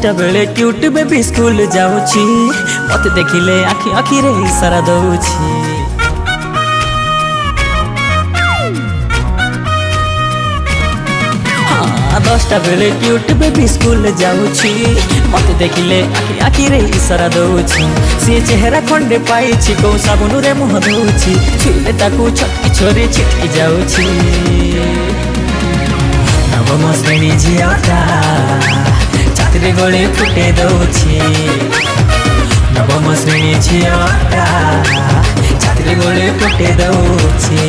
10टा बेले cute baby school जाऊची मत देखिले आखि आखि रे इशारा दउची। 10टा बेले क्यूट बेबी स्कूल जाऊची मत देखिले आखि आखि रे इशारा दउची। से चेहरा खंडे पाइछि को साबुन रे मुह धोउछि छुइले ताकू छटकी छोरी छिटकी जाऊची। नवम श्रेणी झियाटा छाती गले फुटे दउछि। नवम श्रेणी झियाटा छाती गले फुटे दउछि।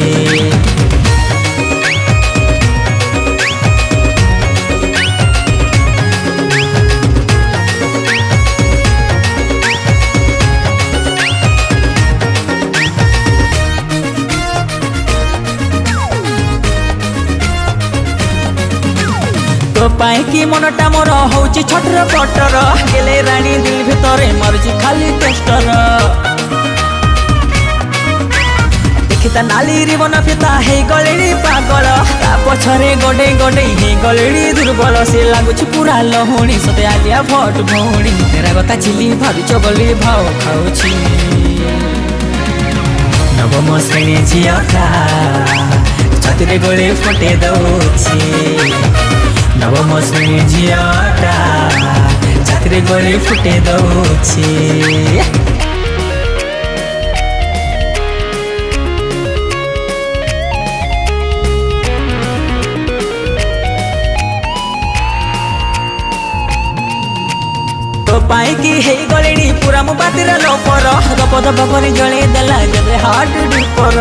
तो पाए कि मनटा मोर होची छटर पटर गेले रानी दिल भितरे मरजी खाली टेस्टर। देखिता नाली रिबन फिता हे गलेडी पागल ता पछरे गोडे गोडे हे गलेडी दुर्बल से लागुछि पूरा लहुणी सते आलिया भट भौणी। तेरा गता चिली भाबी चगली भाव खाउछि। नवम श्रेणी झियाटा छाती गले फुटे दउछि। नवम श्रेणी झियाटा छाती गले फुटे दउछि। तो पाई कि हे गलेडी पूरा मो बातिर लोपर गप दप करी जळे देला जबे हार्ट डिपर।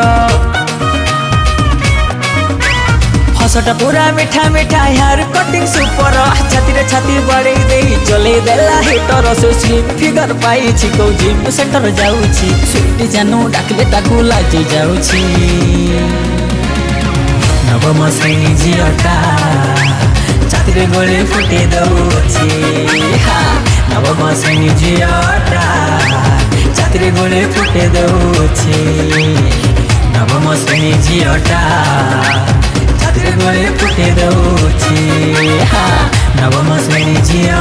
हसटा पूरा मीठा मीठा हेयर कटिंग सुपर छाती रे छाती बड़े दे चले देला हिटर। से स्लिम फिगर पाइछि को जिम सेंटर जाउछि स्वीट जानू डाकले ताकू लाजि जाउछि। नवम श्रेणी झियाटा छाती रे गले फुटे दउछि। नवम श्रेणी झियाटा छाती रे गले फुटे दउछि। नवम श्रेणी झियाटा छाती रे गले फुटे दउछि। नवम श्रेणी झिया